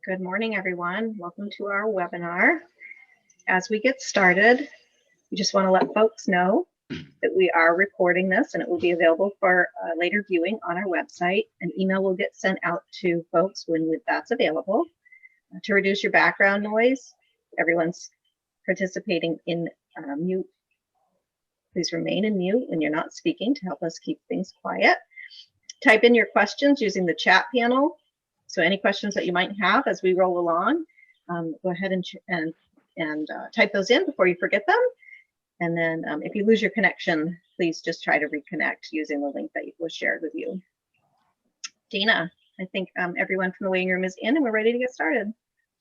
Good morning, everyone. Welcome to our webinar. As we get started, we just want to let folks know that we are recording this and it will be available for later viewing on our website. An email will get sent out to folks when that's available. To reduce your background noise, everyone's participating in mute. Please remain in mute when you're not speaking to help us keep things quiet. Type in your questions using the chat panel. So any questions that you might have as we roll along, go ahead and type those in before you forget them. And then if you lose your connection, please just try to reconnect using the link that was shared with you. Dana, I think everyone from the waiting room is in and we're ready to get started.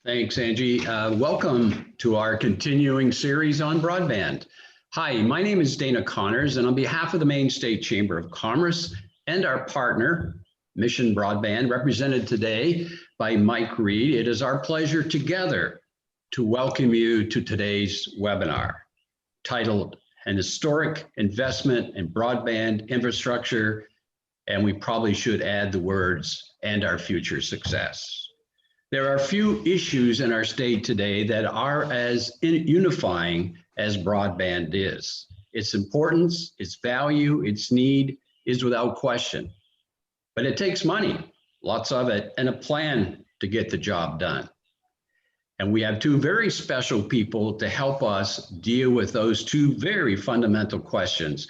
Thanks, Angie. Welcome to our continuing series on broadband. Hi, my name is Dana Connors, and on behalf of the Maine State Chamber of Commerce and our partner, Mission Broadband, represented today by Mike Reed, it is our pleasure together to welcome you to today's webinar titled An Historic Investment in Broadband Infrastructure, and we probably should add the words, and our future success. There are few issues in our state today that are as unifying as broadband is. Its importance, its value, its need is without question. But it takes money, lots of it, and a plan to get the job done. And we have two very special people to help us deal with those two very fundamental questions.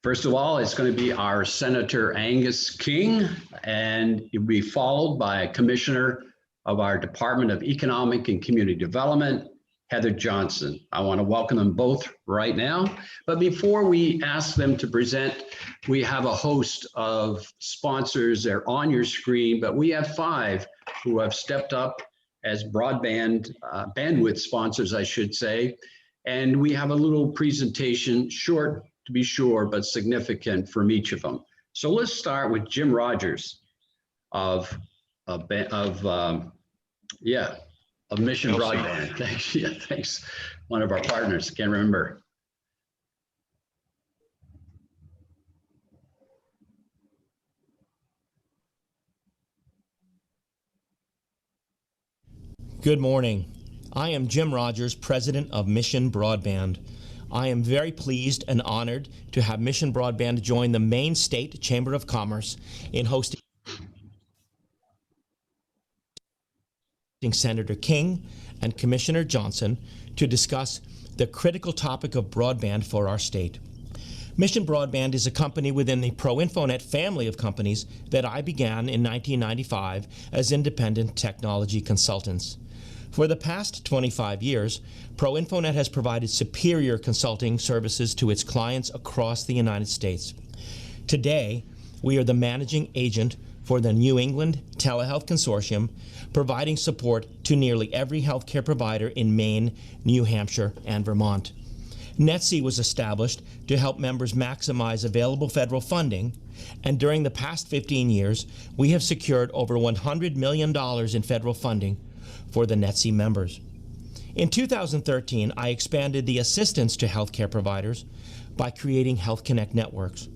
First of all, it's going to be our Senator Angus King, and he'll be followed by a commissioner of our Department of Economic and Community Development, Heather Johnson. I want to welcome them both right now. But before we ask them to present, we have a host of sponsors. They're on your screen, but we have 5 who have stepped up as broadband bandwidth sponsors, I should say. And we have a little presentation, short to be sure, but significant from each of them. So let's start with Jim Rogers of Mission Broadband. Thanks. Yeah, thanks. One of our partners, can't remember. Good morning. I am Jim Rogers, President of Mission Broadband. I am very pleased and honored to have Mission Broadband join the Maine State Chamber of Commerce in hosting Senator King and Commissioner Johnson to discuss the critical topic of broadband for our state. Mission Broadband is a company within the ProInfonet family of companies that I began in 1995 as independent technology consultants. For the past 25 years, ProInfonet has provided superior consulting services to its clients across the United States. Today, we are the managing agent for the New England Telehealth Consortium, providing support to nearly every healthcare provider in Maine, New Hampshire, and Vermont. NETC was established to help members maximize available federal funding, and during the past 15 years, we have secured over $100 million in federal funding for the NETC members. In 2013, I expanded the assistance to healthcare providers by creating Health Connect Networks.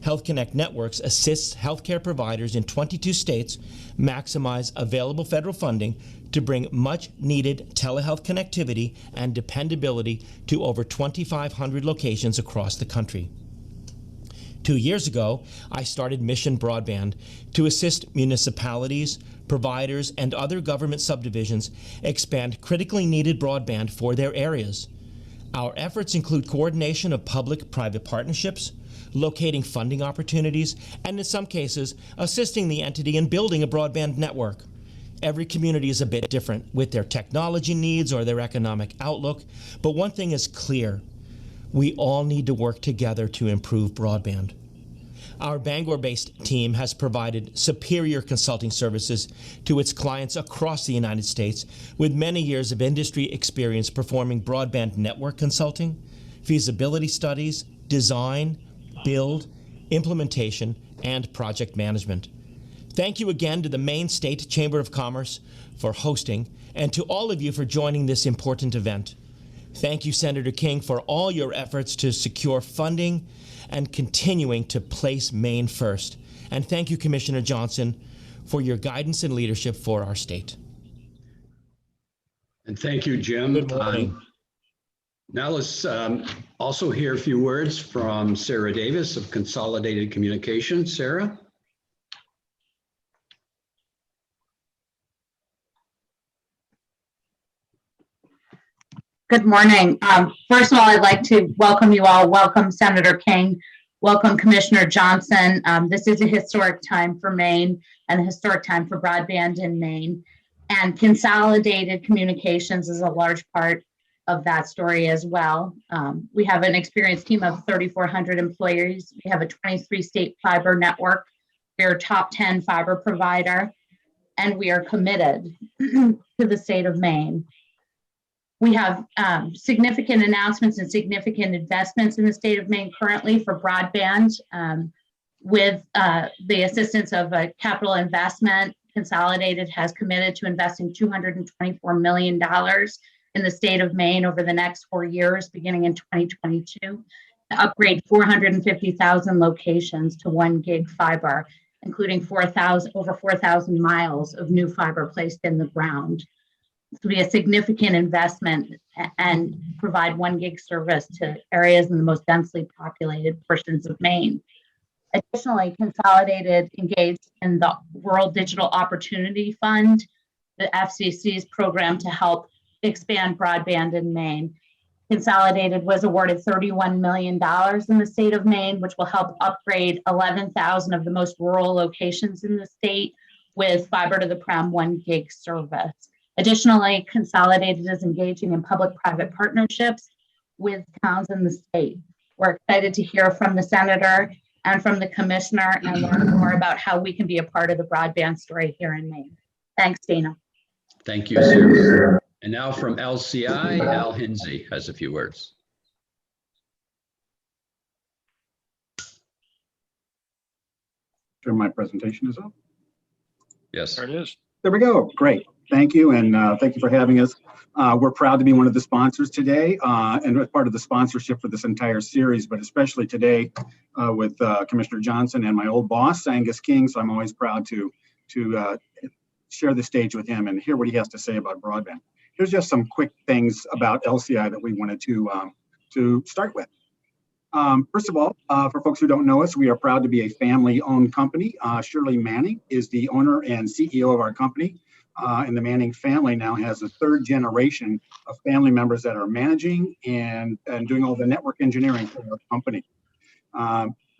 Health Connect Networks assists healthcare providers in 22 states maximize available federal funding to bring much-needed telehealth connectivity and dependability to over 2,500 locations across the country. 2 years ago, I started Mission Broadband to assist municipalities, providers, and other government subdivisions expand critically needed broadband for their areas. Our efforts include coordination of public-private partnerships, locating funding opportunities, and in some cases, assisting the entity in building a broadband network. Every community is a bit different with their technology needs or their economic outlook, but one thing is clear: we all need to work together to improve broadband. Our Bangor-based team has provided superior consulting services to its clients across the United States with many years of industry experience performing broadband network consulting, feasibility studies, design, build, implementation, and project management. Thank you again to the Maine State Chamber of Commerce for hosting, and to all of you for joining this important event. Thank you, Senator King, for all your efforts to secure funding and continuing to place Maine first. And thank you, Commissioner Johnson, for your guidance and leadership for our state. And thank you, Jim. Good morning. Now let's also hear a few words from Sarah Davis of Consolidated Communications. Sarah? Good morning. First of all, I'd like to welcome you all. Welcome Senator King. Welcome Commissioner Johnson. This is a historic time for Maine and a historic time for broadband in Maine. And Consolidated Communications is a large part of that story as well. We have an experienced team of 3,400 employees. We have a 23-state fiber network. We are a top 10 fiber provider, and we are committed to the state of Maine. We have significant announcements and significant investments in the state of Maine currently for broadband. With the assistance of a capital investment, Consolidated has committed to investing $224 million in the state of Maine over the next 4 years, beginning in 2022, to upgrade 450,000 locations to 1 gig fiber, including over 4,000 miles of new fiber placed in the ground. This will be a significant investment and provide 1 gig service to areas in the most densely populated portions of Maine. Additionally, Consolidated engaged in the Rural Digital Opportunity Fund, the FCC's program to help expand broadband in Maine. Consolidated was awarded $31 million in the state of Maine, which will help upgrade 11,000 of the most rural locations in the state with fiber to the prem 1 gig service. Additionally, Consolidated is engaging in public-private partnerships with towns in the state. We're excited to hear from the senator and from the commissioner and learn more about how we can be a part of the broadband story here in Maine. Thanks, Dana. Thank you, Sarah. And now from LCI, Al Hinsey has a few words. Sure, my presentation is up. Yes. There it is. There we go. Great. Thank you. And thank you for having us. We're proud to be one of the sponsors today and as part of the sponsorship for this entire series, but especially today with Commissioner Johnson and my old boss, Angus King. So I'm always proud to share the stage with him and hear what he has to say about broadband. Here's just some quick things about LCI that we wanted to start with. First of all, for folks who don't know us, we are proud to be a family-owned company. Shirley Manning is the owner and CEO of our company. And the Manning family now has a 3rd generation of family members that are managing and doing all the network engineering for our company.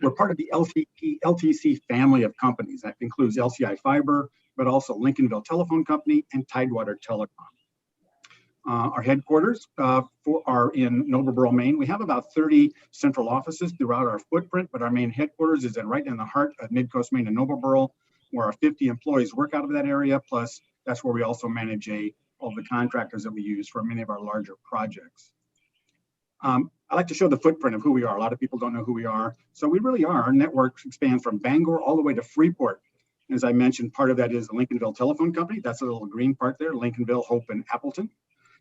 We're part of the LTC family of companies. That includes LCI Fiber, but also Lincolnville Telephone Company and Tidewater Telecom. Our headquarters are in Noblesboro, Maine. We have about 30 central offices throughout our footprint, but our main headquarters is right in the heart of Mid-Coast Maine and Noblesboro, where our 50 employees work out of that area. Plus, that's where we also manage all the contractors that we use for many of our larger projects. I like to show the footprint of who we are. A lot of people don't know who we are. So we really are. Our network spans from Bangor all the way to Freeport. As I mentioned, part of that is the Lincolnville Telephone Company. That's a little green part there, Lincolnville, Hope, and Appleton.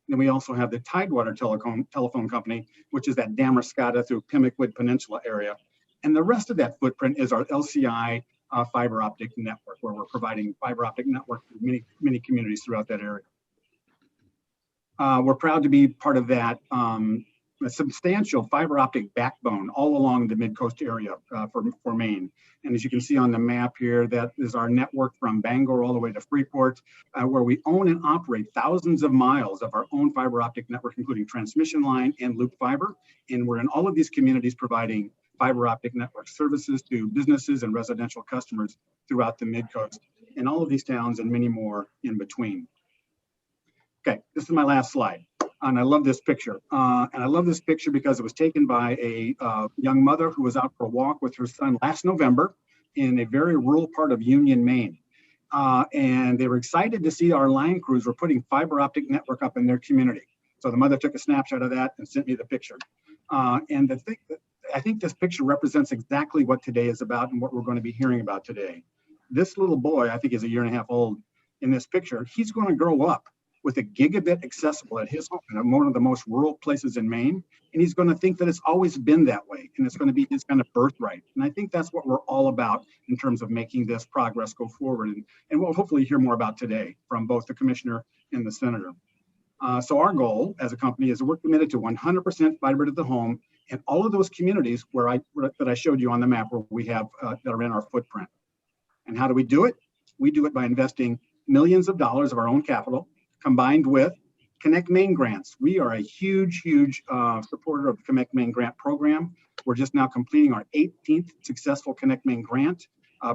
Then we also have the Tidewater Telephone Company, which is that Damariscotta through Pimlico Peninsula area. And the rest of that footprint is our LCI fiber optic network, where we're providing fiber optic network to many communities throughout that area. We're proud to be part of that a substantial fiber optic backbone all along the mid-coast area for Maine. And as you can see on the map here, that is our network from Bangor all the way to Freeport, where we own and operate thousands of miles of our own fiber optic network, including transmission line and loop fiber. And we're in all of these communities providing fiber optic network services to businesses and residential customers throughout the mid-coast, and all of these towns and many more in between. Okay, this is my last slide. And I love this picture. And I love this picture because it was taken by a young mother who was out for a walk with her son last November in a very rural part of Union, Maine. And they were excited to see our line crews were putting fiber optic network up in their community. So the mother took a snapshot of that and sent me the picture. And I think this picture represents exactly what today is about and what we're going to be hearing about today. This little boy, I think is 1.5 years old in this picture, he's going to grow up with a gigabit accessible at his home in one of the most rural places in Maine. And he's going to think that it's always been that way. And it's going to be his kind of birthright. And I think that's what we're all about in terms of making this progress go forward. And we'll hopefully hear more about today from both the commissioner and the senator. So our goal as a company is we're committed to 100% fiber to the home in all of those communities that I showed you on the map where we have that are in our footprint. And how do we do it? We do it by investing millions of dollars of our own capital combined with Connect Maine grants. We are a huge supporter of the Connect Maine grant program. We're just now completing our 18th successful Connect Maine grant.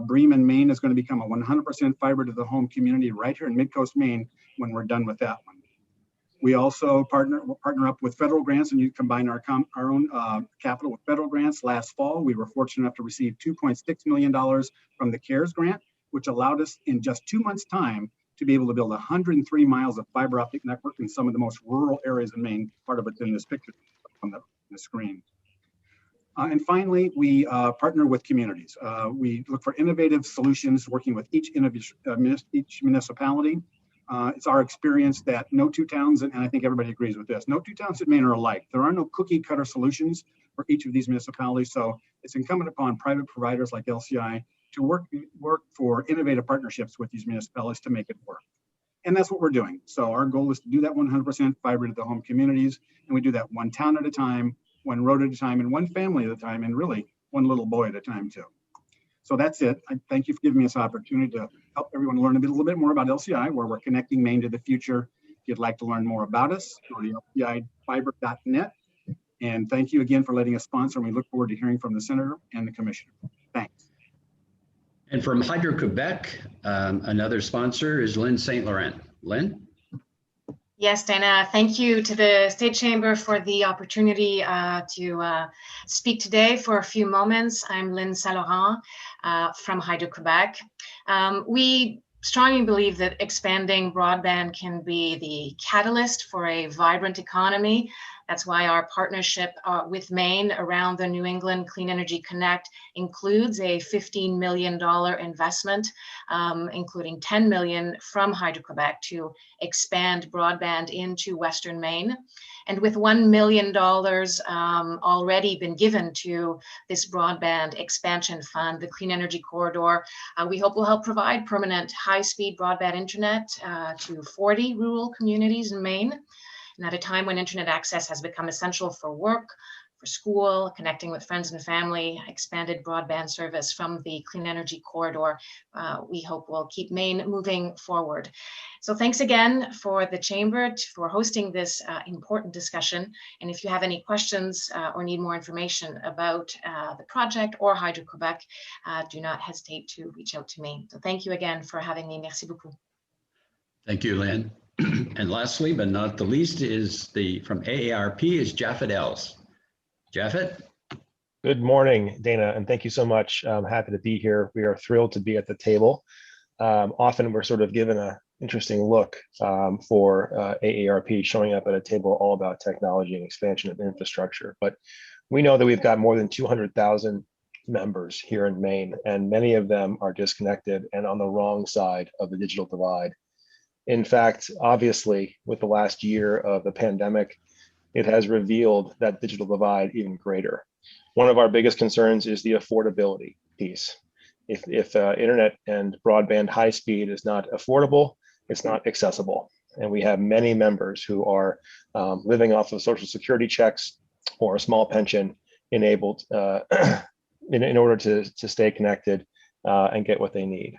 Bremen, Maine is going to become a 100% fiber to the home community right here in Midcoast, Maine when we're done with that one. We also partner up with federal grants, and you combine our own capital with federal grants. Last fall, we were fortunate enough to receive $2.6 million from the CARES grant, which allowed us in just 2 months' time to be able to build 103 miles of fiber optic network in some of the most rural areas in Maine. Part of it's in this picture on the screen. And finally, we partner with communities. We look for innovative solutions working with each municipality. It's our experience that no two towns, and I think everybody agrees with this, no two towns in Maine are alike. There are no cookie cutter solutions for each of these municipalities. So it's incumbent upon private providers like LCI to work for innovative partnerships with these municipalities to make it work. And that's what we're doing. So our goal is to do that 100% fiber to the home communities. And we do that one town at a time, one road at a time, and one family at a time, and really one little boy at a time too. So that's it. I thank you for giving me this opportunity to help everyone learn a little bit more about LCI, where we're connecting Maine to the future. If you'd like to learn more about us, go to lcifiber.net. And thank you again for letting us sponsor. And we look forward to hearing from the Senator and the Commissioner. Thanks. And from Hydro-Quebec, another sponsor is Lynn St. Laurent. Lynn? Yes, Dana, thank you to the State Chamber for the opportunity to speak today for a few moments. I'm Lynn St. Laurent from Hydro-Quebec. We strongly believe that expanding broadband can be the catalyst for a vibrant economy. That's why our partnership with Maine around the New England Clean Energy Connect includes a $15 million investment, including $10 million from Hydro-Quebec to expand broadband into Western Maine. And with $1 million already been given to this broadband expansion fund, the Clean Energy Corridor, we hope will help provide permanent high-speed broadband internet to 40 rural communities in Maine. And at a time when internet access has become essential for work, for school, connecting with friends and family, expanded broadband service from the Clean Energy Corridor, we hope will keep Maine moving forward. So thanks again for the Chamber for hosting this important discussion. And if you have any questions or need more information about the project or Hydro-Quebec, do not hesitate to reach out to me. So thank you again for having me. Merci beaucoup. Thank you, Lynn. And lastly, but not the least, is from AARP is Japheth Els. Japheth? Good morning, Dana, and thank you so much. I'm happy to be here. We are thrilled to be at the table. Often we're sort of given an interesting look for AARP showing up at a table all about technology and expansion of infrastructure. But we know that we've got more than 200,000 members here in Maine, and many of them are disconnected and on the wrong side of the digital divide. In fact, obviously, with the last year of the pandemic, it has revealed that digital divide even greater. One of our biggest concerns is the affordability piece. If internet and broadband high speed is not affordable, it's not accessible. And we have many members who are living off of Social Security checks or a small pension enabled in order to stay connected and get what they need.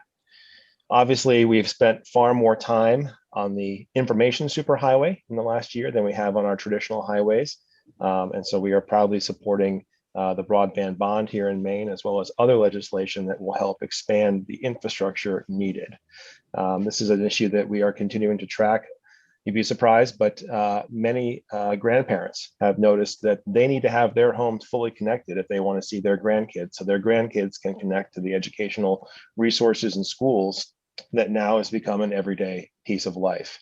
Obviously, we've spent far more time on the information superhighway in the last year than we have on our traditional highways. And so we are proudly supporting the broadband bond here in Maine, as well as other legislation that will help expand the infrastructure needed. This is an issue that we are continuing to track. You'd be surprised, but many grandparents have noticed that they need to have their homes fully connected if they want to see their grandkids, so their grandkids can connect to the educational resources in schools that now has become an everyday piece of life.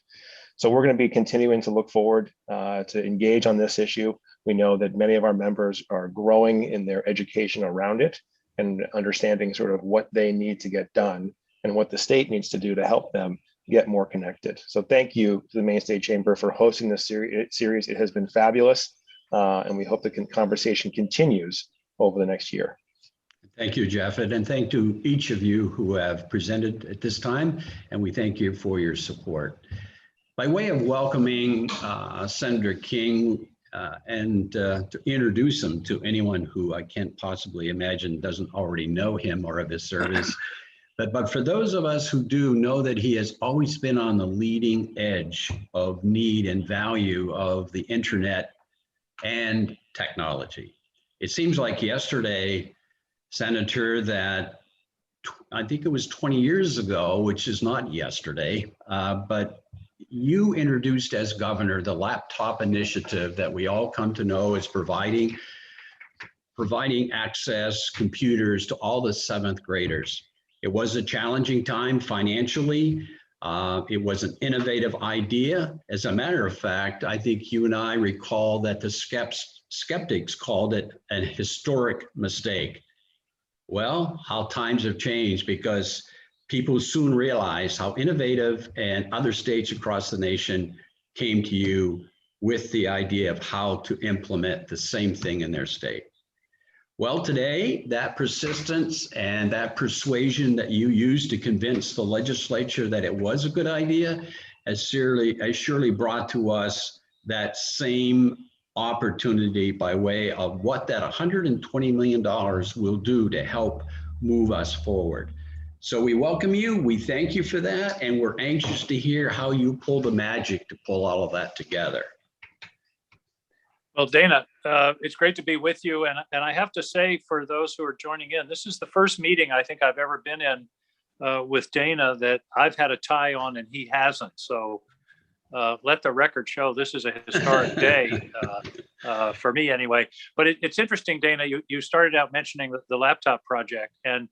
So we're going to be continuing to look forward to engage on this issue. We know that many of our members are growing in their education around it and understanding sort of what they need to get done and what the state needs to do to help them get more connected. So thank you to the Maine State Chamber for hosting this series. It has been fabulous, and we hope the conversation continues over the next year. Thank you, Japheth, and thank to each of you who have presented at this time, and we thank you for your support. By way of welcoming Senator King and to introduce him to anyone who I can't possibly imagine doesn't already know him or of his service, but for those of us who do, know that he has always been on the leading edge of need and value of the internet and technology. It seems like yesterday, Senator, that I think it was 20 years ago, which is not yesterday, but you introduced as governor the laptop initiative that we all come to know as providing access computers to all the 7th graders. It was a challenging time financially. It was an innovative idea. As a matter of fact, I think you and I recall that the skeptics called it an historic mistake. Well, how times have changed, because people soon realized how innovative, and other states across the nation came to you with the idea of how to implement the same thing in their state. Well, today, that persistence and that persuasion that you used to convince the legislature that it was a good idea has surely brought to us that same opportunity by way of what that $120 million will do to help move us forward. So we welcome you, we thank you for that, and we're anxious to hear how you pull the magic to pull all of that together. Well, Dana, it's great to be with you. And I have to say, for those who are joining in, this is the first meeting I think I've ever been in with Dana that I've had a tie on and he hasn't. So let the record show this is a historic day for me anyway. But it's interesting, Dana, you started out mentioning the laptop project. And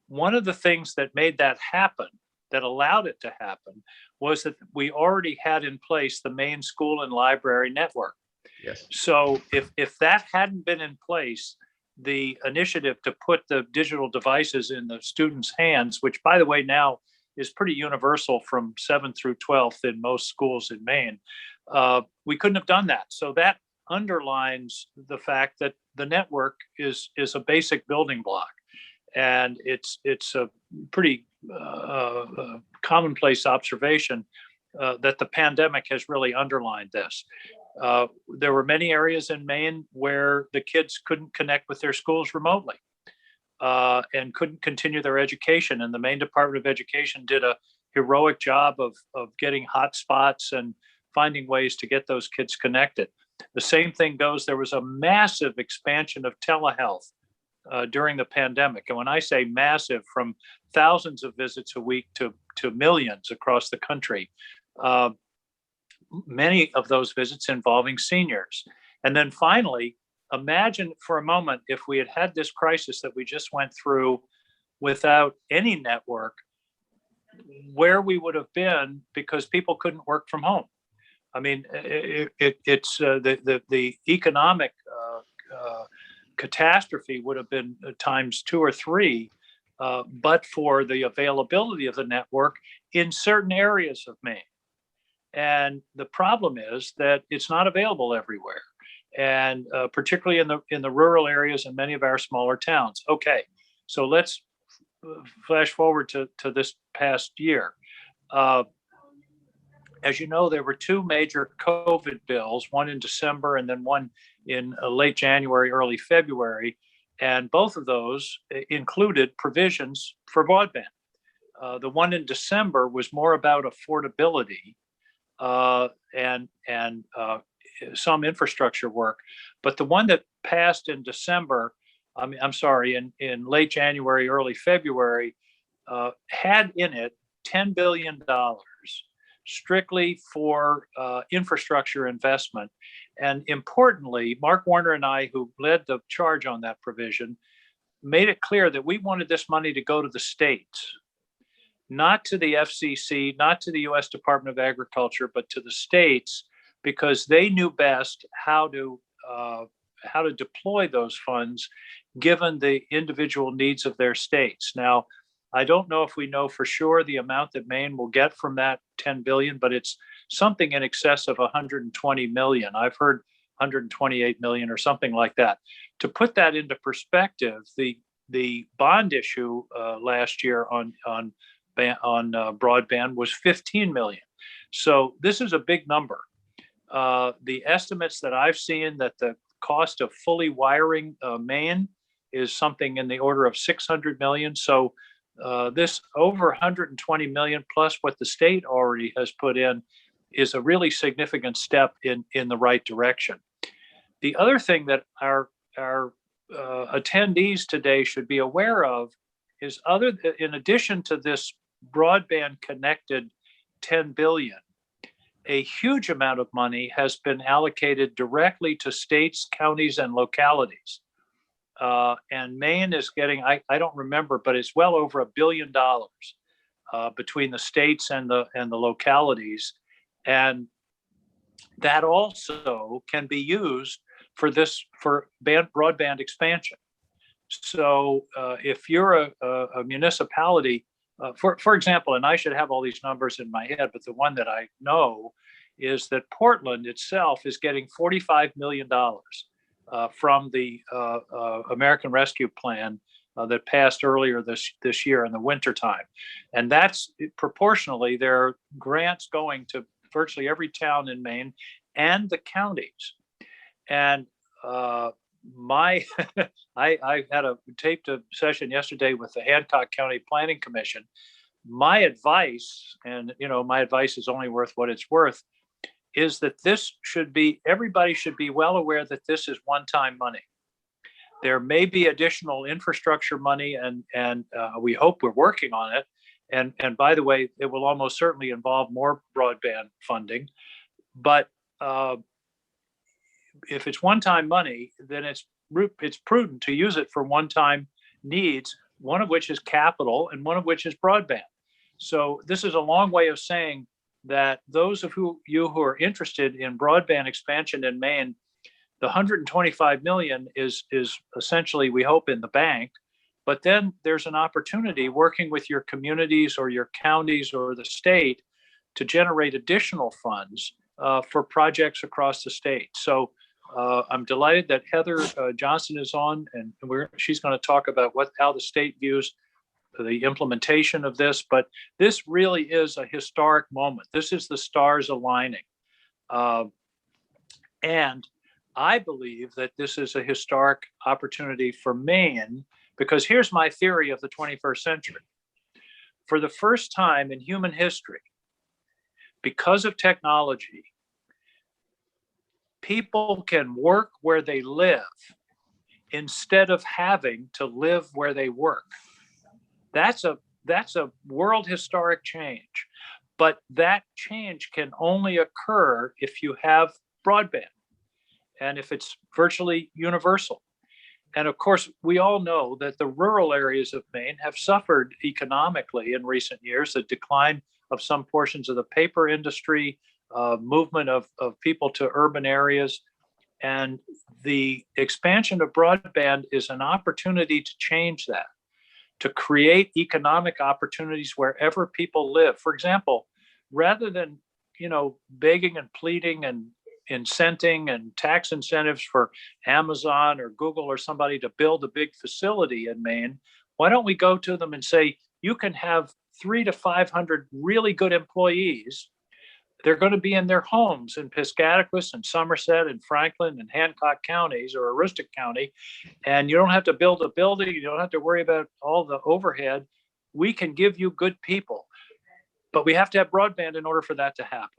one of the things that made that happen, that allowed it to happen, was that we already had in place the main school and library network. Yes. So if that hadn't been in place, the initiative to put the digital devices in the students' hands, which by the way now is pretty universal from 7th through 12th in most schools in Maine, we couldn't have done that. So that underlines the fact that the network is a basic building block, and it's a pretty commonplace observation that the pandemic has really underlined this. There were many areas in Maine where the kids couldn't connect with their schools remotely and couldn't continue their education. And the Maine Department of Education did a heroic job of getting hotspots and finding ways to get those kids connected. The same thing goes, there was a massive expansion of telehealth during the pandemic. And when I say massive, from thousands of visits a week to millions across the country. Many of those visits involving seniors. And then finally, imagine for a moment if we had had this crisis that we just went through without any network, where we would have been, because people couldn't work from home. I mean, it's the economic catastrophe would have been times 2 or 3, but for the availability of the network in certain areas of Maine. And the problem is that it's not available everywhere, and particularly in the rural areas and many of our smaller towns. Okay, so let's flash forward to this past year. As you know, there were 2 major COVID bills, one in December and then one in late January, early February. And both of those included provisions for broadband. The one in December was more about affordability and some infrastructure work. But the one that passed in December, in late January, early February, had in it $10 billion strictly for infrastructure investment. And importantly, Mark Warner and I, who led the charge on that provision, made it clear that we wanted this money to go to the states, not to the FCC, not to the U.S. Department of Agriculture, but to the states, because they knew best how to deploy those funds given the individual needs of their states. Now, I don't know if we know for sure the amount that Maine will get from that 10 billion, but it's something in excess of 120 million. I've heard 128 million or something like that. To put that into perspective, the bond issue last year on broadband was 15 million. So this is a big number. The estimates that I've seen that the cost of fully wiring Maine is something in the order of 600 million. So this over 120 million plus what the state already has put in is a really significant step in the right direction. The other thing that our attendees today should be aware of is in addition to this broadband connected 10 billion, a huge amount of money has been allocated directly to states, counties, and localities. And Maine is getting, I don't remember, but it's well over $1 billion between the states and the localities. And that also can be used for broadband expansion. So if you're a municipality, for example, and I should have all these numbers in my head, but the one that I know is that Portland itself is getting $45 million from the American Rescue Plan that passed earlier this year in the wintertime. And that's proportionally, there are grants going to virtually every town in Maine and the counties. And I had taped a session yesterday with the Hancock County Planning Commission. My advice, and my advice is only worth what it's worth, is that everybody should be well aware that this is one-time money. There may be additional infrastructure money, and we hope we're working on it. And by the way, it will almost certainly involve more broadband funding. But if it's one-time money, then it's prudent to use it for one-time needs, one of which is capital and one of which is broadband. So this is a long way of saying that those of you who are interested in broadband expansion in Maine, the 125 million is essentially, we hope, in the bank. But then there's an opportunity working with your communities or your counties or the state to generate additional funds for projects across the state. So I'm delighted that Heather Johnson is on, and she's going to talk about how the state views the implementation of this. But this really is a historic moment. This is the stars aligning. And I believe that this is a historic opportunity for Maine, because here's my theory of the 21st century. For the first time in human history, because of technology, people can work where they live instead of having to live where they work. That's a world historic change. But that change can only occur if you have broadband and if it's virtually universal. And of course, we all know that the rural areas of Maine have suffered economically in recent years, the decline of some portions of the paper industry, movement of people to urban areas. And the expansion of broadband is an opportunity to change that, to create economic opportunities wherever people live. For example, rather than, begging and pleading and incenting and tax incentives for Amazon or Google or somebody to build a big facility in Maine, why don't we go to them and say, you can have 300 to 500 really good employees. They're going to be in their homes in Piscataquis and Somerset and Franklin and Hancock counties or Aroostook County. And you don't have to build a building. You don't have to worry about all the overhead. We can give you good people, but we have to have broadband in order for that to happen.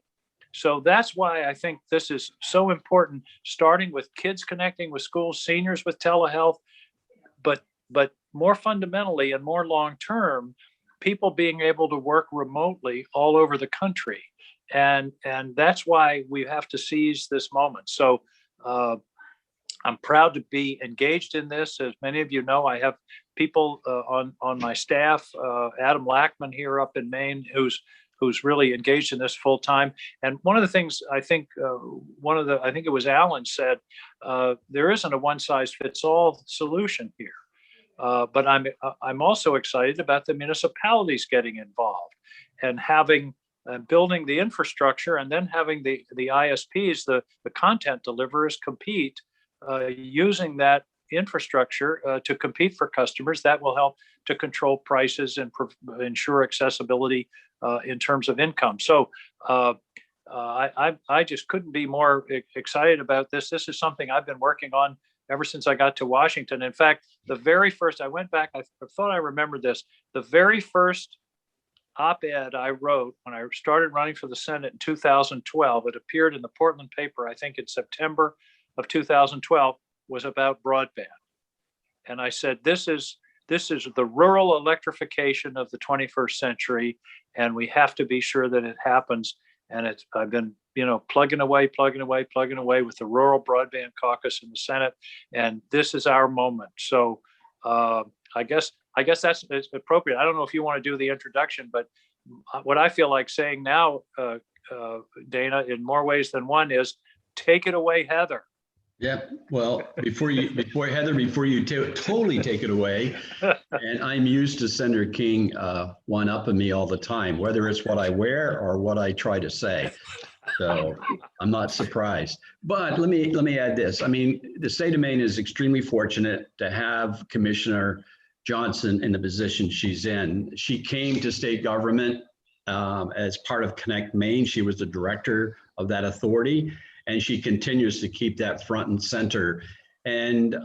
So that's why I think this is so important, starting with kids connecting with schools, seniors with telehealth, but more fundamentally and more long-term, people being able to work remotely all over the country. And that's why we have to seize this moment. So I'm proud to be engaged in this. As many of you know, I have people on my staff, Adam Lackman here up in Maine, who's really engaged in this full time. And one of the things I think I think it was Alan said, there isn't a one size fits all solution here. But I'm also excited about the municipalities getting involved and having building the infrastructure, and then having the ISPs, the content deliverers, compete using that infrastructure to compete for customers. That will help to control prices and ensure accessibility in terms of income. So I just couldn't be more excited about this. This is something I've been working on ever since I got to Washington. In fact, the very first, I went back, I thought I remembered this, the very first op-ed I wrote when I started running for the Senate in 2012, it appeared in the Portland paper, I think in September of 2012, was about broadband. And I said, this is the rural electrification of the 21st century, and we have to be sure that it happens. And I've been, plugging away with the Rural Broadband Caucus in the Senate, and this is our moment. So I guess that's appropriate. I don't know if you want to do the introduction, but what I feel like saying now, Dana, in more ways than one, is take it away, Heather. Yeah, well, before you totally take it away, and I'm used to Senator King one-upping me all the time, whether it's what I wear or what I try to say. So I'm not surprised. But let me add this. I mean, the state of Maine is extremely fortunate to have Commissioner Johnson in the position she's in. She came to state government as part of Connect Maine. She was the director of that authority, and she continues to keep that front and center. And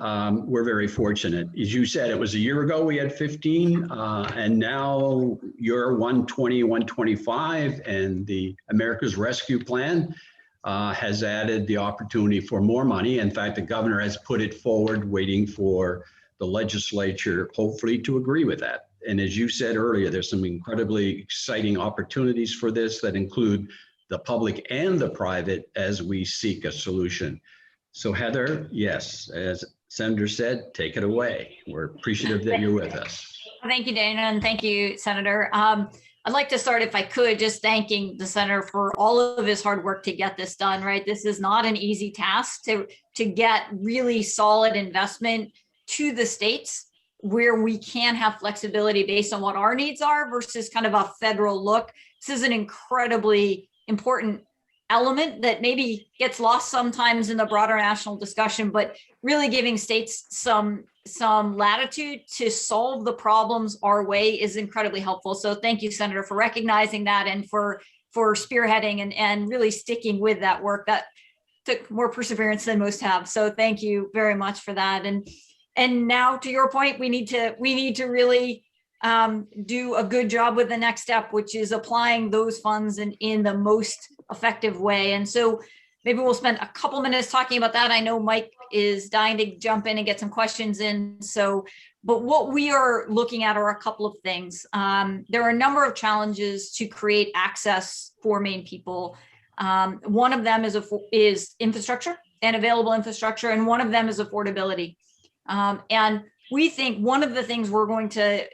we're very fortunate. As you said, it was a year ago we had 15, and now you're 120, 125, and the America's Rescue Plan has added the opportunity for more money. In fact, the governor has put it forward, waiting for the legislature hopefully to agree with that. And as you said earlier, there's some incredibly exciting opportunities for this that include the public and the private as we seek a solution. So Heather, yes, as Senator said, take it away. We're appreciative that you're with us. Thank you, Dana, and thank you, Senator. I'd like to start, if I could, just thanking the Senator for all of his hard work to get this done, right? This is not an easy task to get really solid investment to the states where we can have flexibility based on what our needs are versus kind of a federal look. This is an incredibly important element that maybe gets lost sometimes in the broader national discussion, but really giving states some latitude to solve the problems our way is incredibly helpful. So thank you, Senator, for recognizing that and for spearheading and really sticking with that work. That took more perseverance than most have. So thank you very much for that. And now, to your point, we need to really do a good job with the next step, which is applying those funds in the most effective way. And so maybe we'll spend a couple minutes talking about that. I know Mike is dying to jump in and get some questions in. But what we are looking at are a couple of things. There are a number of challenges to create access for Maine people. One of them is infrastructure and available infrastructure, and one of them is affordability. And we think one of the things we're going to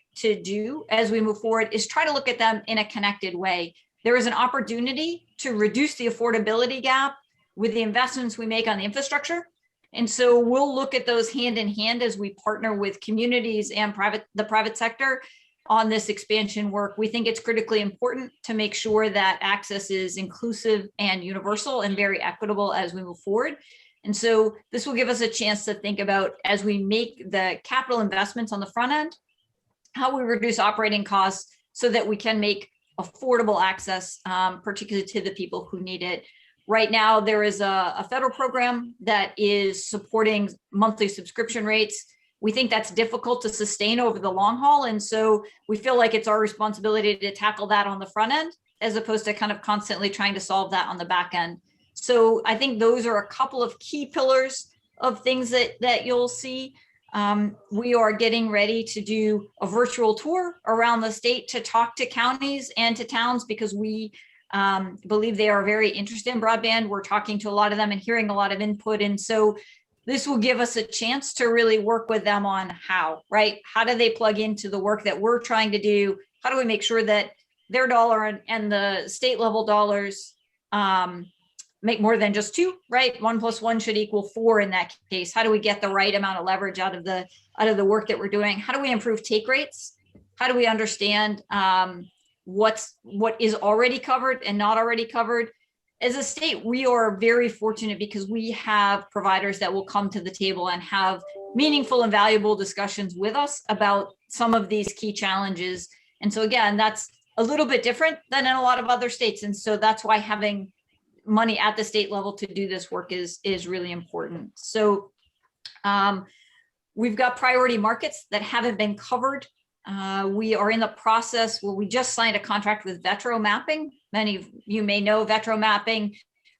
do as we move forward is try to look at them in a connected way. There is an opportunity to reduce the affordability gap with the investments we make on the infrastructure. And so we'll look at those hand in hand as we partner with communities and the private sector on this expansion work. We think it's critically important to make sure that access is inclusive and universal and very equitable as we move forward. And so this will give us a chance to think about, as we make the capital investments on the front end, how we reduce operating costs so that we can make affordable access, particularly to the people who need it. Right now, there is a federal program that is supporting monthly subscription rates. We think that's difficult to sustain over the long haul. And so we feel like it's our responsibility to tackle that on the front end, as opposed to kind of constantly trying to solve that on the back end. So I think those are a couple of key pillars of things that you'll see. We are getting ready to do a virtual tour around the state to talk to counties and to towns, because we believe they are very interested in broadband. We're talking to a lot of them and hearing a lot of input. And so this will give us a chance to really work with them on how, right? How do they plug into the work that we're trying to do? How do we make sure that their dollar and the state level dollars make more than just two, right? 1 + 1 should equal 4 in that case. How do we get the right amount of leverage out of the work that we're doing? How do we improve take rates? How do we understand what is already covered and not already covered? as a state, we are very fortunate because we have providers that will come to the table and have meaningful and valuable discussions with us about some of these key challenges. And so again, that's a little bit different than in a lot of other states. And so that's why having money at the state level to do this work is really important. So we've got priority markets that haven't been covered. We are in the process where we just signed a contract with Vetro Mapping. Many of you may know Vetro Mapping.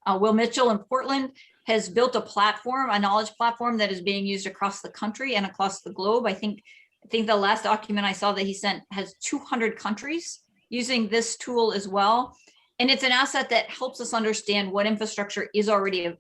Will Mitchell in Portland has built a platform, a knowledge platform that is being used across the country and across the globe. I think the last document I saw that he sent has 200 countries using this tool as well. And it's an asset that helps us understand what infrastructure is already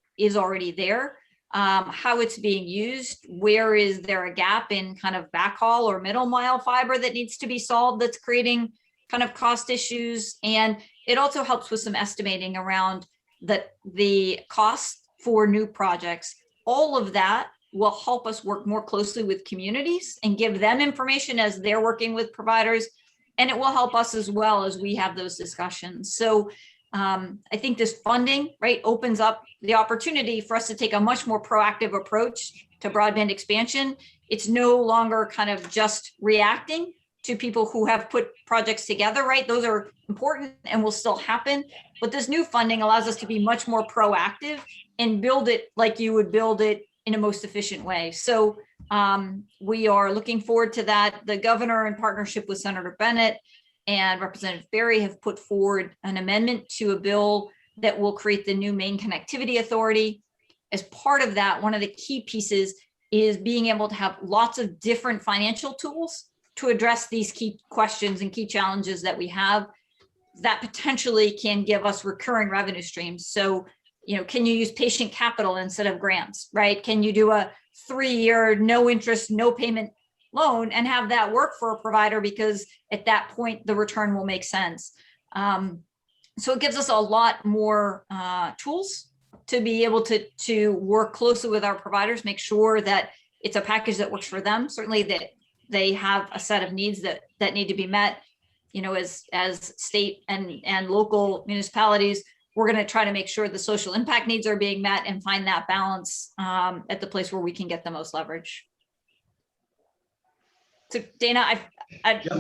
there, how it's being used, where is there a gap in kind of backhaul or middle mile fiber that needs to be solved that's creating kind of cost issues. And it also helps with some estimating around the cost for new projects. All of that will help us work more closely with communities and give them information as they're working with providers. And it will help us as well as we have those discussions. So I think this funding, right, opens up the opportunity for us to take a much more proactive approach to broadband expansion. It's no longer kind of just reacting to people who have put projects together, right? Those are important and will still happen. But this new funding allows us to be much more proactive and build it like you would build it in a most efficient way. So we are looking forward to that. The governor, in partnership with Senator Bennett and Representative Berry, have put forward an amendment to a bill that will create the new Maine Connectivity Authority. As part of that, one of the key pieces is being able to have lots of different financial tools to address these key questions and key challenges that we have that potentially can give us recurring revenue streams. So, you know, can you use patient capital instead of grants, right? Can you do a 3-year, no interest, no payment loan and have that work for a provider, because at that point, the return will make sense. So it gives us a lot more tools to be able to work closely with our providers, make sure that it's a package that works for them. Certainly that they have a set of needs that need to be met. You know, as state and local municipalities, we're going to try to make sure the social impact needs are being met and find that balance at the place where we can get the most leverage. So Dana,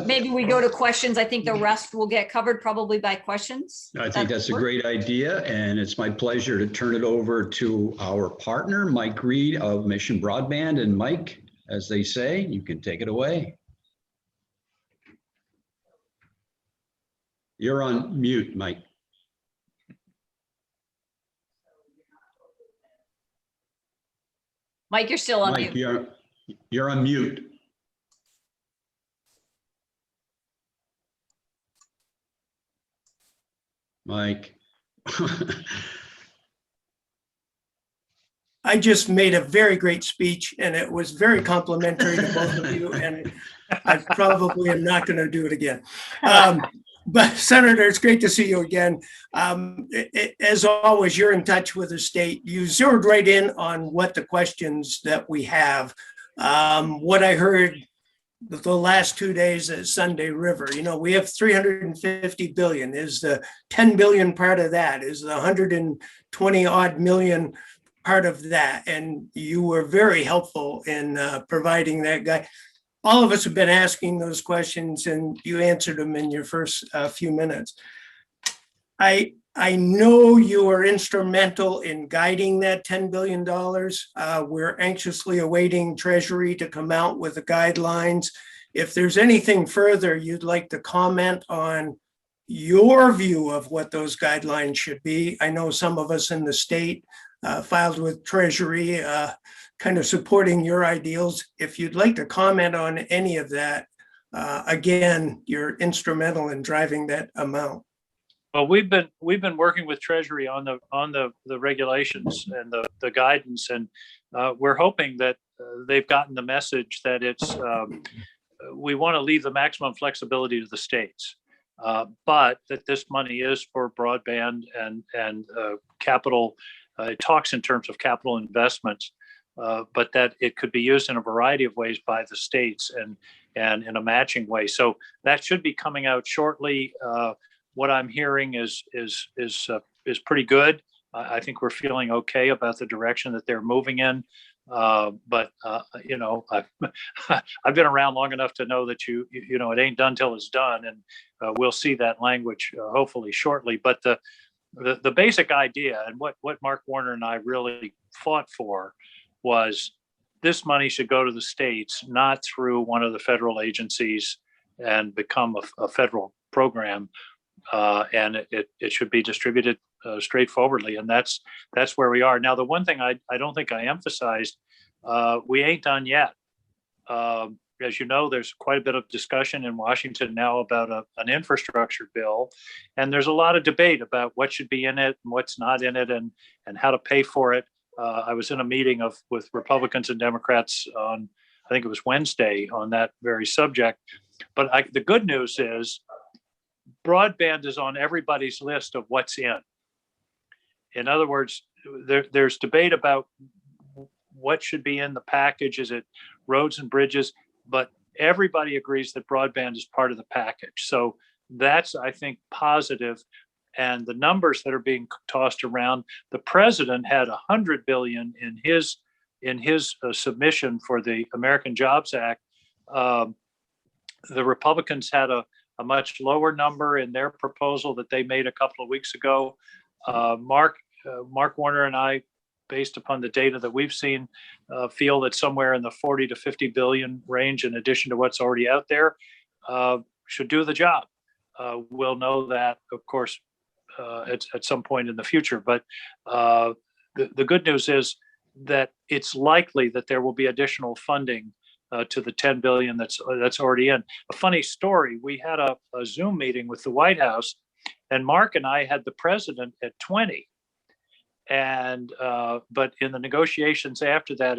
maybe we go to questions. I think the rest will get covered probably by questions. I think that's a great idea, and it's my pleasure to turn it over to our partner, Mike Reed of Mission Broadband. And Mike, as they say, you can take it away. You're on mute, Mike. Mike, you're still on Mike, mute. You're on mute. Mike. I just made a very great speech and it was very complimentary to both of you, and I probably am not going to do it again. But Senator, it's great to see you again. As always, you're in touch with the state. You zeroed right in on what the questions that we have. What I heard the last 2 days at Sunday River, you know, we have 350 billion. Is the 10 billion part of that? Is the 120 odd million part of that? And you were very helpful in providing that guide. All of us have been asking those questions and you answered them in your first few minutes. I know you were instrumental in guiding that $10 billion. We're anxiously awaiting Treasury to come out with the guidelines. If there's anything further you'd like to comment on your view of what those guidelines should be. I know some of us in the state filed with Treasury, kind of supporting your ideals. If you'd like to comment on any of that, again, you're instrumental in driving that amount. Well, we've been working with Treasury on the regulations and the guidance, and we're hoping that they've gotten the message that it's we want to leave the maximum flexibility to the states, but that this money is for broadband and capital. It talks in terms of capital investments, but that it could be used in a variety of ways by the states and in a matching way. So that should be coming out shortly. What I'm hearing is pretty good. I think we're feeling okay about the direction that they're moving in. But you know, I've been around long enough to know that you know, it ain't done till it's done, and we'll see that language hopefully shortly. But the basic idea, and what Mark Warner and I really fought for, was this money should go to the states, not through one of the federal agencies and become a federal program, and it should be distributed straightforwardly, and that's where we are now. The one thing I don't think I emphasized, we ain't done yet. As you know, there's quite a bit of discussion in Washington now about an infrastructure bill, and there's a lot of debate about what should be in it and what's not in it, and how to pay for it. I was in a meeting with Republicans and Democrats on, I think it was Wednesday, on that very subject. But the good news is broadband is on everybody's list of what's in. In other words, there's debate about what should be in the package. Is it roads and bridges? But everybody agrees that broadband is part of the package. So that's, I think, positive. And the numbers that are being tossed around, the president had $100 billion in his submission for the American Jobs Act. The Republicans had a much lower number in their proposal that they made a couple of weeks ago. Mark Warner and I, based upon the data that we've seen, feel that somewhere in the 40 to 50 billion range, in addition to what's already out there, should do the job. We'll know that, of course, at some point in the future. But the good news is that it's likely that there will be additional funding to the 10 billion that's already in. A funny story: we had a Zoom meeting with the White House, and Mark and I had the president at 20. And but in the negotiations after that,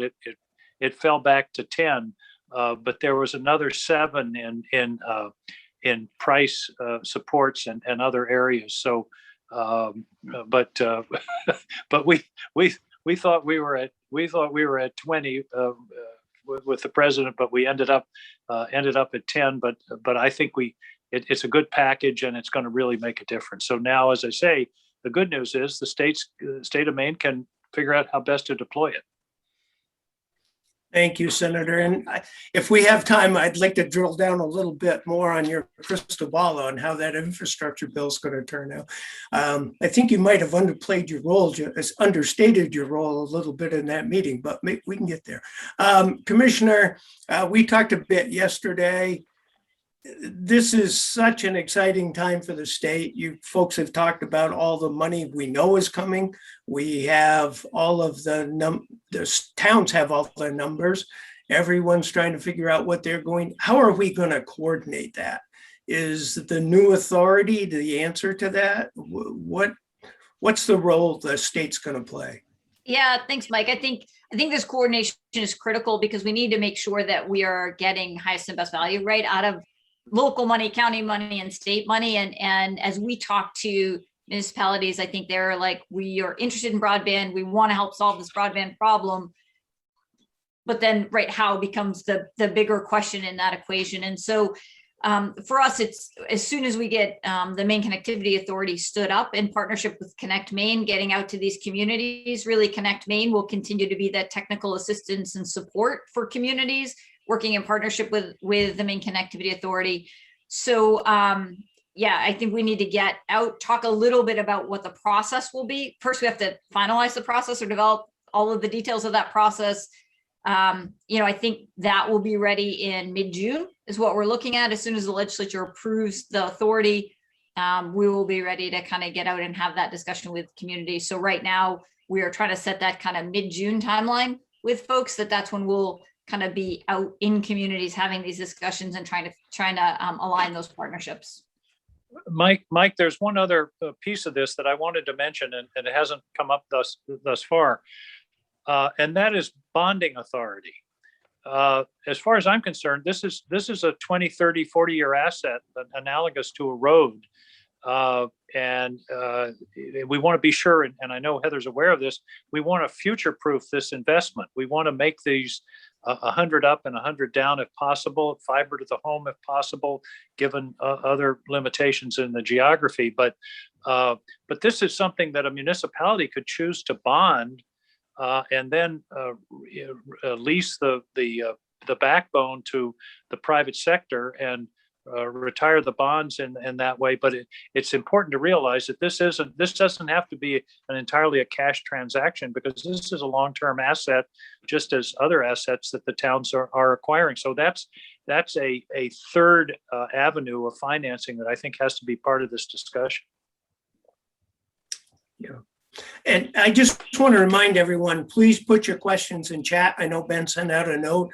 it fell back to 10. But there was another 7 in price supports and other areas. So, but we thought we were at 20 with the president, but we ended up at 10. But I think it's a good package, and it's going to really make a difference. So now, as I say, the good news is the state of Maine can figure out how best to deploy it. Thank you, Senator. And if we have time, I'd like to drill down a little bit more on your crystal ball on how that infrastructure bill is going to turn out. I think you might have understated your role a little bit in that meeting, but we can get there. Commissioner, we talked a bit yesterday. This is such an exciting time for the state. You folks have talked about all the money we know is coming. We have all of the towns have all the numbers. Everyone's trying to figure out what they're going. How are we going to coordinate that? Is the new authority the answer to that? What's the role the state's going to play? Yeah, thanks, Mike. I think this coordination is critical because we need to make sure that we are getting highest and best value right out of local money, county money, and state money. And as we talk to municipalities, I think they're like, we are interested in broadband. We want to help solve this broadband problem. But then, right, how becomes the bigger question in that equation. And so for us, it's as soon as we get the Maine Connectivity Authority stood up in partnership with Connect Maine, getting out to these communities. Really, Connect Maine will continue to be that technical assistance and support for communities, working in partnership with the Maine Connectivity Authority. So yeah, I think we need to get out, talk a little bit about what the process will be. First, we have to finalize the process or develop all of the details of that process. I think that will be ready in mid-June is what we're looking at. As soon as the legislature approves the authority, we will be ready to kind of get out and have that discussion with communities. So right now we are trying to set that kind of mid-June timeline with folks, that's when we'll kind of be out in communities having these discussions and trying to align those partnerships. Mike, there's one other piece of this that I wanted to mention, and it hasn't come up thus far, and that is bonding authority. As far as I'm concerned, this is a 20, 30, 40-year asset analogous to a road. And we want to be sure, and I know Heather's aware of this, we want to future-proof this investment. We want to make these 100 up and 100 down if possible, fiber to the home if possible, given other limitations in the geography. But But this is something that a municipality could choose to bond and then lease the backbone to the private sector and retire the bonds in that way. But it's important to realize that this doesn't have to be an entirely a cash transaction, because this is a long-term asset, just as other assets that the towns are acquiring. So that's a third avenue of financing that I think has to be part of this discussion. Yeah. And I just want to remind everyone, please put your questions in chat. I know Ben sent out a note.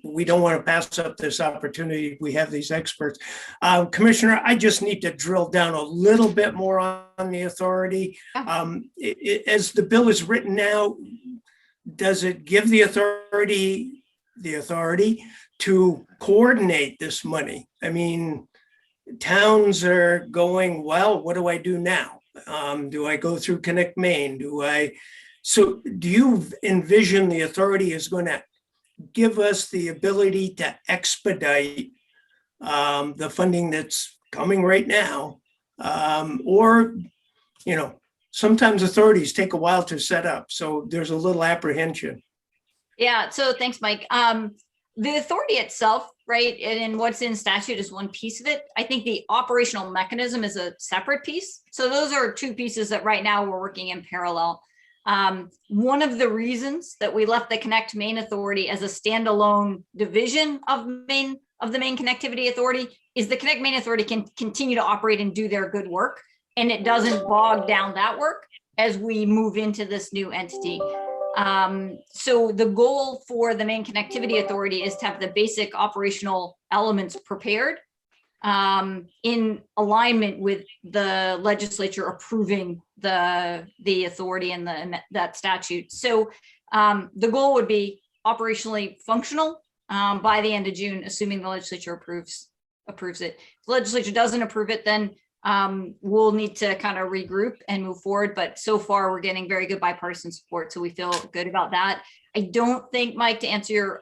We don't want to pass up this opportunity. We have these experts. Commissioner, I just need to drill down a little bit more on the authority. As the bill is written now, does it give the authority to coordinate this money? I mean, towns are going, well, what do I do now? Do I go through Connect Maine? So do you envision the authority is going to give us the ability to expedite the funding that's coming right now? Or, sometimes authorities take a while to set up. So there's a little apprehension. Yeah, so thanks, Mike. The authority itself, right, and what's in statute is one piece of it. I think the operational mechanism is a separate piece. So those are two pieces that right now we're working in parallel. One of the reasons that we left the Connect Maine Authority as a standalone division of the Maine Connectivity Authority is the Connect Maine Authority can continue to operate and do their good work, and it doesn't bog down that work as we move into this new entity. So the goal for the Maine Connectivity Authority is to have the basic operational elements prepared in alignment with the legislature approving the authority and that statute. So the goal would be operationally functional by the end of June, assuming the legislature approves it. If the legislature doesn't approve it, then we'll need to kind of regroup and move forward. But so far, we're getting very good bipartisan support, so we feel good about that. I don't think, Mike, to answer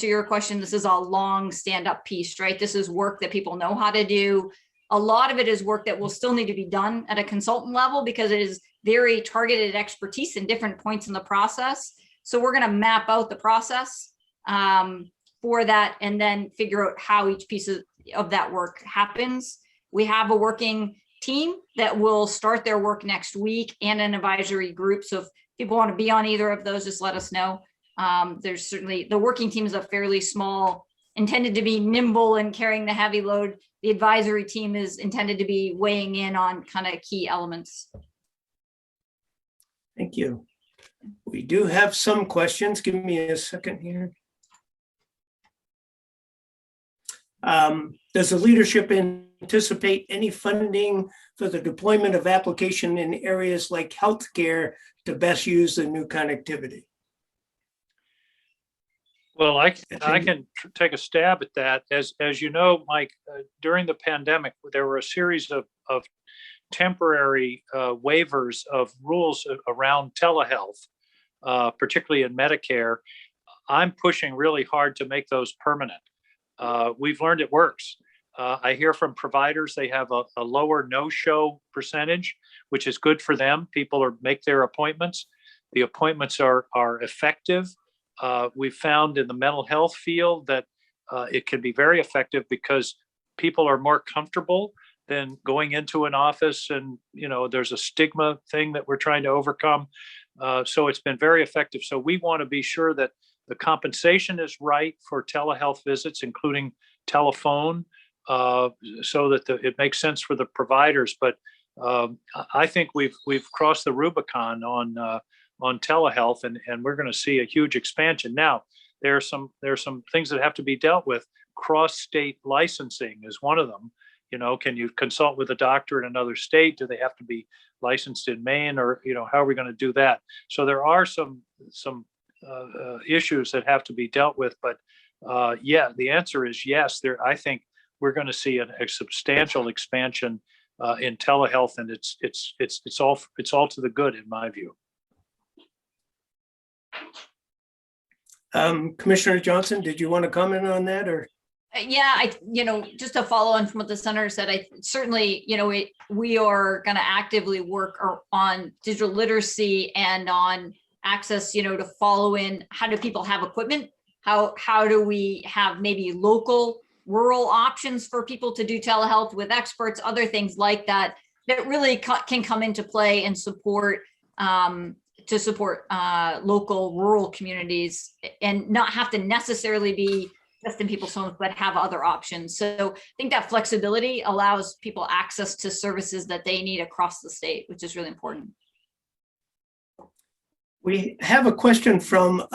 your question, this is a long stand-up piece, right? This is work that people know how to do. A lot of it is work that will still need to be done at a consultant level because it is very targeted expertise in different points in the process. So we're going to map out the process for that and then figure out how each piece of that work happens. We have a working team that will start their work next week and an advisory group. So if people want to be on either of those, just let us know. There's certainly, the working team is a fairly small, intended to be nimble and carrying the heavy load. The advisory team is intended to be weighing in on kind of key elements. Thank you. We do have some questions. Give me a second here. Does the leadership anticipate any funding for the deployment of application in areas like healthcare to best use the new connectivity? Well, I can take a stab at that. As you know, Mike, during the pandemic, there were a series of temporary waivers of rules around telehealth, particularly in Medicare. I'm pushing really hard to make those permanent. We've learned it works. I hear from providers, they have a lower no-show percentage, which is good for them. People make their appointments. The appointments are effective. We've found in the mental health field that it can be very effective because people are more comfortable than going into an office, and there's a stigma thing that we're trying to overcome. So it's been very effective. So we want to be sure that the compensation is right for telehealth visits, including telephone, so that it makes sense for the providers. But I think we've crossed the Rubicon on telehealth, and we're going to see a huge expansion. Now, there are some things that have to be dealt with. Cross-state licensing is one of them. Can you consult with a doctor in another state? Do they have to be licensed in Maine, or how are we going to do that? So there are some issues that have to be dealt with. But yeah, the answer is yes. I think we're going to see a substantial expansion in telehealth, and it's all to the good in my view. Commissioner Johnson, did you want to comment on that, or? Yeah, just to follow on from what the senator said, I certainly, we are going to actively work on digital literacy and on access, to follow in how do people have equipment? How do we have maybe local rural options for people to do telehealth with experts, other things like that, that really can come into play and support local rural communities and not have to necessarily be just in people's homes, but have other options. So I think that flexibility allows people access to services that they need across the state, which is really important. We have a question from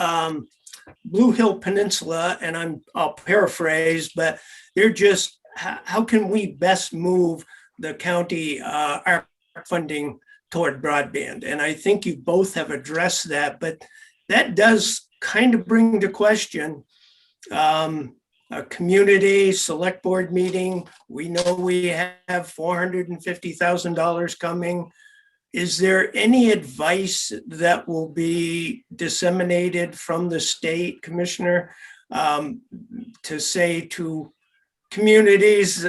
Blue Hill Peninsula, and I'll paraphrase, but they're just, how can we best move the county our funding toward broadband? And I think you both have addressed that, but that does kind of bring to question a community select board meeting. We know we have $450,000 coming. Is there any advice that will be disseminated from the state, Commissioner, to say to communities,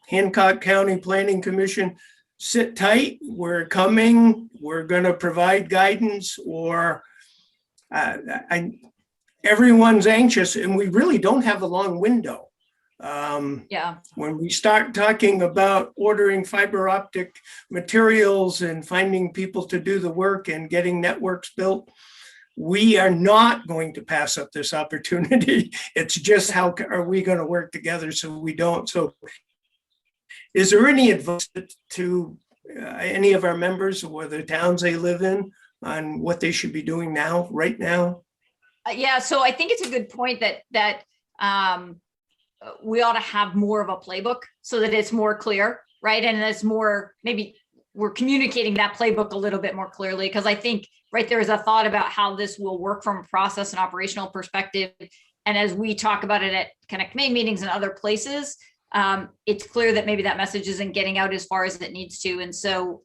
Hancock County Planning Commission, sit tight, we're coming, we're going to provide guidance, or everyone's anxious and we really don't have a long window. When we start talking about ordering fiber optic materials and finding people to do the work and getting networks built, we are not going to pass up this opportunity. It's just how are we going to work together so we don't. So is there any advice to any of our members or the towns they live in on what they should be doing now, right now? Yeah, so I think it's a good point that we ought to have more of a playbook so that it's more clear, right? And it's more, maybe we're communicating that playbook a little bit more clearly, because I think, right, there is a thought about how this will work from a process and operational perspective. And as we talk about it at Connect Maine meetings and other places, it's clear that maybe that message isn't getting out as far as it needs to. And so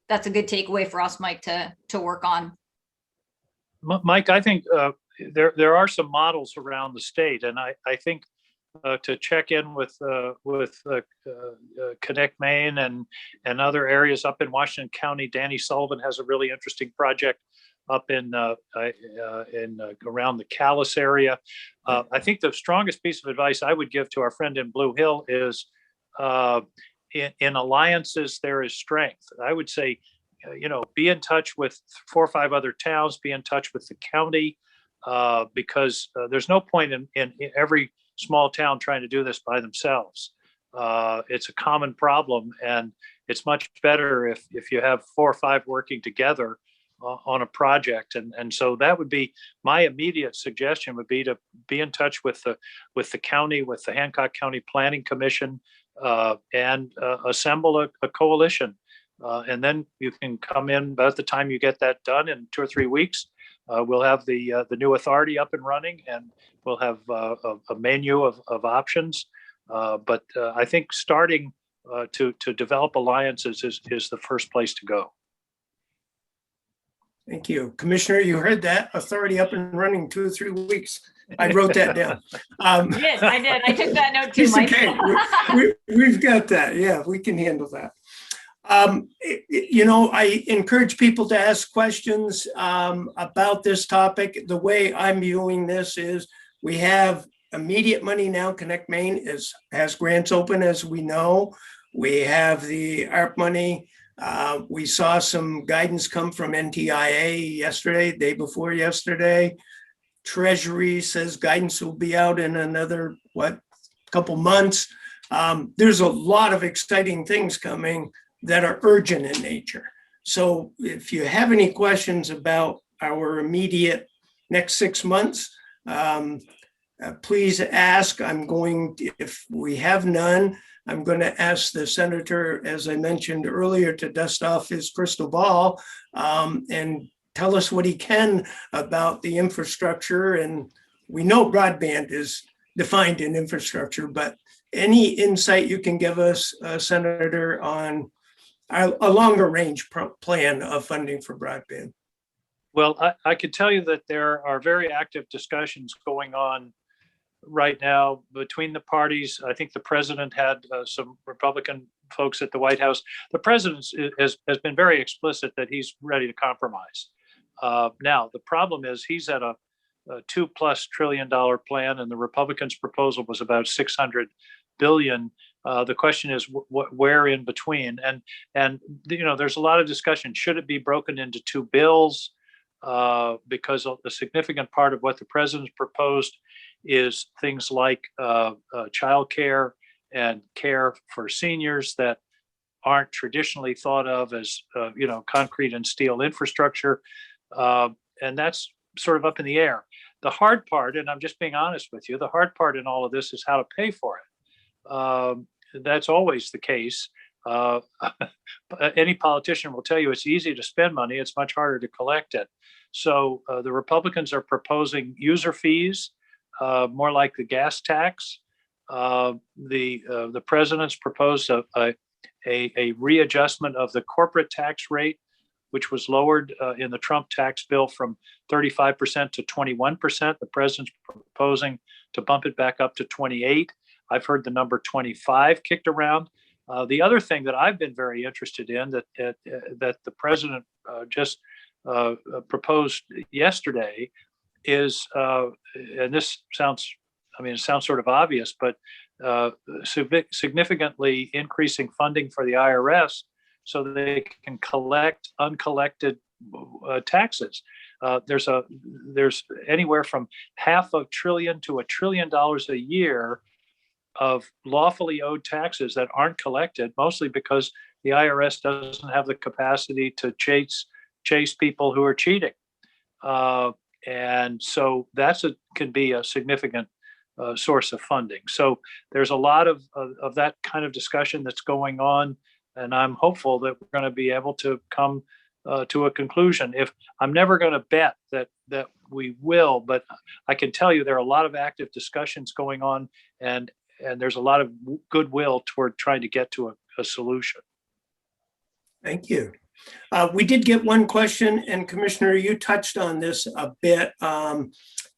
that's a good takeaway for us, Mike, to work on. Mike, I think there are some models around the state, and I think to check in with Connect Maine and other areas up in Washington County. Danny Sullivan has a really interesting project up in around the Calais area. I think the strongest piece of advice I would give to our friend in Blue Hill is in alliances there is strength. I would say, be in touch with 4 or 5 other towns, be in touch with the county, because there's no point in every small town trying to do this by themselves. It's a common problem, and it's much better if you have 4 or 5 working together on a project. And so that would be my immediate suggestion, would be to be in touch with the county, with the Hancock County Planning Commission, and assemble a coalition. And then you can come in about the time you get that done in 2 or 3 weeks. We'll have the new authority up and running, and we'll have a menu of options. But I think starting to develop alliances is the first place to go. Thank you. Commissioner, you heard that. Authority up and running 2 or 3 weeks. I wrote that down. I did. I took that note too, Mike. Okay. We've got that. Yeah, we can handle that. I encourage people to ask questions about this topic. The way I'm viewing this is we have immediate money now. Connect Maine has grants open, as we know. We have the ARP money. We saw some guidance come from NTIA yesterday, day before yesterday. Treasury says guidance will be out in another, couple months. There's a lot of exciting things coming that are urgent in nature. So if you have any questions about our immediate next 6 months, please ask. If we have none, I'm going to ask the senator, as I mentioned earlier, to dust off his crystal ball and tell us what he can about the infrastructure. And we know broadband is defined in infrastructure, but any insight you can give us, Senator, on a longer range plan of funding for broadband? Well, I could tell you that there are very active discussions going on right now between the parties. I think the president had some Republican folks at the White House. The president has been very explicit that he's ready to compromise. Now, the problem is he's at a $2+ trillion plan, and the Republicans' proposal was about 600 billion. The question is where in between, and there's a lot of discussion. Should it be broken into two bills? Because a significant part of what the president proposed is things like childcare and care for seniors that aren't traditionally thought of as concrete and steel infrastructure, and that's sort of up in the air. The hard part, and I'm just being honest with you, the hard part in all of this is how to pay for it. That's always the case. Any politician will tell you it's easy to spend money, it's much harder to collect it. So the Republicans are proposing user fees, more like the gas tax. The president's proposed a readjustment of the corporate tax rate, which was lowered in the Trump tax bill from 35% to 21%. The president's proposing to bump it back up to 28. I've heard the number 25 kicked around. The other thing that I've been very interested in that the president just proposed yesterday is, and this sounds, it sounds sort of obvious, but significantly increasing funding for the IRS so that they can collect uncollected taxes. There's anywhere from $500 billion to $1 trillion a year of lawfully owed taxes that aren't collected, mostly because the IRS doesn't have the capacity to chase people who are cheating. And so can be a significant source of funding. So there's a lot of that kind of discussion that's going on, and I'm hopeful that we're going to be able to come to a conclusion. If I'm never going to bet that we will, but I can tell you there are a lot of active discussions going on, and there's a lot of goodwill toward trying to get to a solution. Thank you. We did get one question, and Commissioner, you touched on this a bit.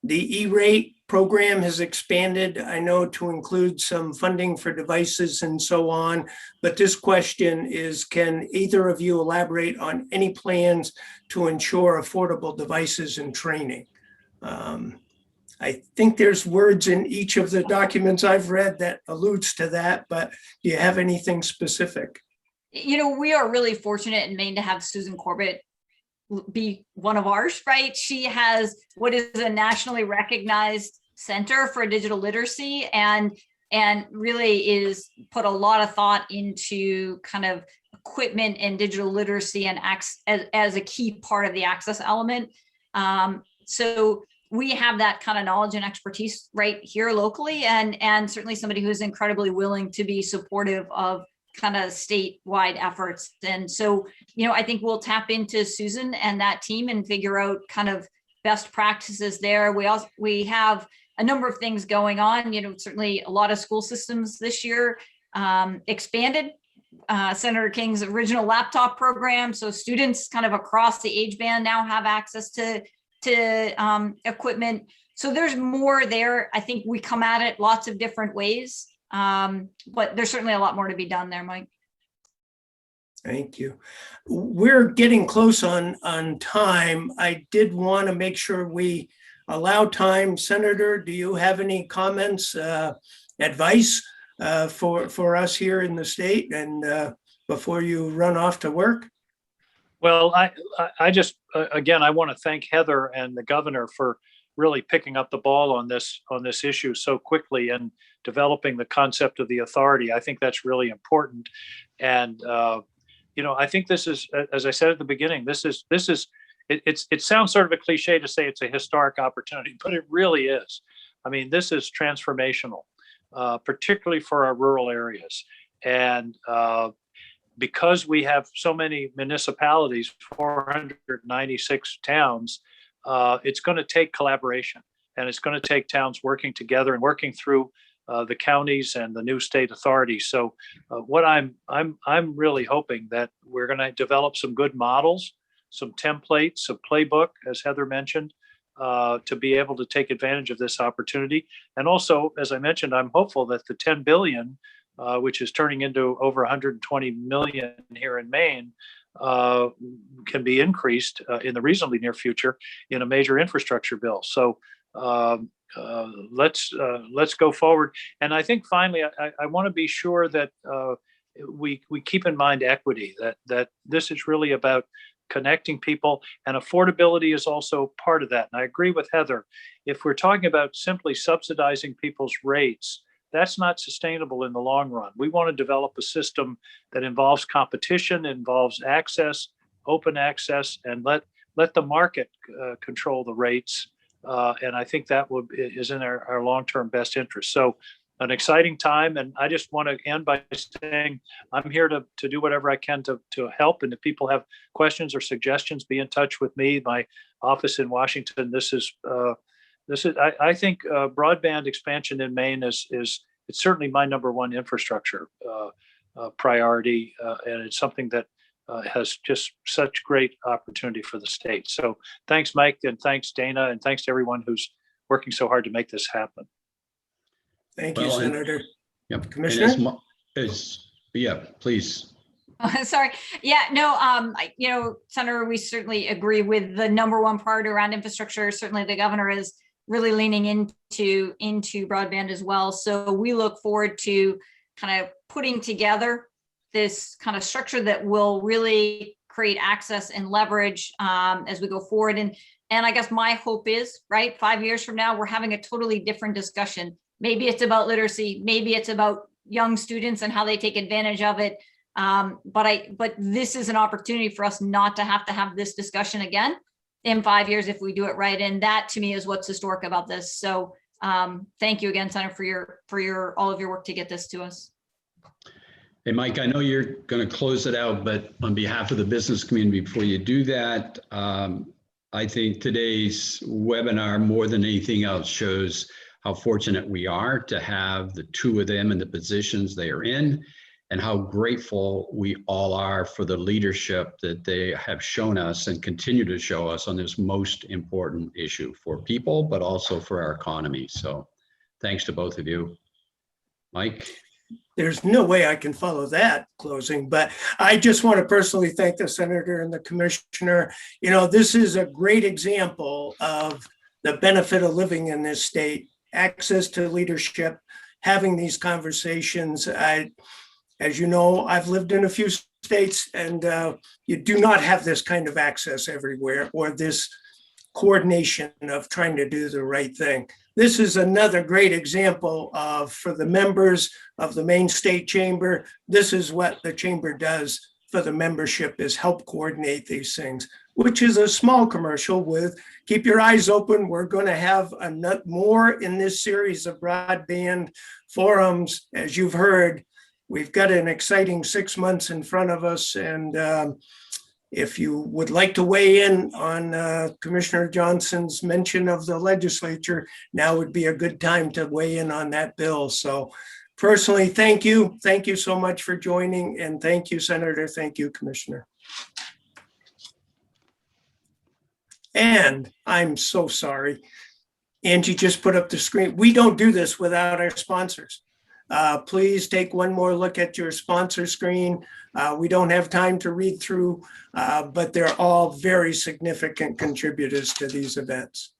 The E-rate program has expanded, I know, to include some funding for devices and so on. But this question is, can either of you elaborate on any plans to ensure affordable devices and training? I think there's words in each of the documents I've read that alludes to that, but do you have anything specific? We are really fortunate in Maine to have Susan Corbett be one of ours, right? She has what is a nationally recognized Center for Digital Literacy and really is put a lot of thought into kind of equipment and digital literacy and as a key part of the access element. So we have that kind of knowledge and expertise right here locally, and certainly somebody who's incredibly willing to be supportive of kind of statewide efforts. And so, I think we'll tap into Susan and that team and figure out kind of best practices there. We have a number of things going on, certainly a lot of school systems this year expanded Senator King's original laptop program. So students kind of across the age band now have access to equipment. So there's more there. I think we come at it lots of different ways. But there's certainly a lot more to be done there, Mike. Thank you. We're getting close on time. I did want to make sure we allow time. Senator, do you have any comments, advice for us here in the state and before you run off to work? Well, I just, again, I want to thank Heather and the governor for really picking up the ball on this issue so quickly and developing the concept of the authority. I think that's really important. And, I think this is, as I said at the beginning, it sounds sort of a cliche to say it's a historic opportunity, but it really is. I mean, this is transformational, particularly for our rural areas. And because we have so many municipalities, 496 towns, it's going to take collaboration, and it's going to take towns working together and working through the counties and the new state authorities. So what I'm really hoping that we're going to develop some good models, some templates, a playbook, as Heather mentioned, to be able to take advantage of this opportunity. And also, as I mentioned, I'm hopeful that the 10 billion, which is turning into over 120 million here in Maine, can be increased in the reasonably near future in a major infrastructure bill. So let's go forward. And I think finally, I want to be sure that we keep in mind equity, that this is really about connecting people, and affordability is also part of that. And I agree with Heather. If we're talking about simply subsidizing people's rates, that's not sustainable in the long run. We want to develop a system that involves competition, involves access, open access, and let the market control the rates. And I think that is in our long-term best interest. So an exciting time. And I just want to end by saying I'm here to do whatever I can to help. And if people have questions or suggestions, be in touch with me, my office in Washington. I think broadband expansion in Maine is it's certainly my number one infrastructure priority. And it's something that has just such great opportunity for the state. So thanks, Mike, and thanks, Dana, and thanks to everyone who's working so hard to make this happen. Thank you, Senator. Yep. Commissioner? Yeah, please. Sorry. Yeah, no, Senator, we certainly agree with the number one priority around infrastructure. Certainly the governor is really leaning into broadband as well. So we look forward to kind of putting together this kind of structure that will really create access and leverage as we go forward. And I guess my hope is, right, 5 years from now, we're having a totally different discussion. Maybe it's about literacy, maybe it's about young students and how they take advantage of it. But this is an opportunity for us not to have this discussion again in 5 years if we do it right. And that to me is what's historic about this. So thank you again, Senator, for your all of your work to get this to us. Hey, Mike, I know you're going to close it out, but on behalf of the business community, before you do that, I think today's webinar, more than anything else, shows how fortunate we are to have the two of them in the positions they are in, and how grateful we all are for the leadership that they have shown us and continue to show us on this most important issue for people, but also for our economy. So thanks to both of you. Mike? There's no way I can follow that closing, but I just want to personally thank the Senator and the Commissioner. You know, this is a great example of the benefit of living in this state, access to leadership, having these conversations. As you know, I've lived in a few states, and you do not have this kind of access everywhere, or this coordination of trying to do the right thing. This is another great example of, for the members of the Maine State Chamber, this is what the Chamber does for the membership, is help coordinate these things, which is a small commercial with, keep your eyes open. We're going to have more in this series of broadband forums. As you've heard, we've got an exciting 6 months in front of us. And if you would like to weigh in on Commissioner Johnson's mention of the legislature, now would be a good time to weigh in on that bill. So personally, thank you. Thank you so much for joining. And thank you, Senator. Thank you, Commissioner. And I'm so sorry. Angie just put up the screen. We don't do this without our sponsors. Please take one more look at your sponsor screen. We don't have time to read through, but they're all very significant contributors to these events.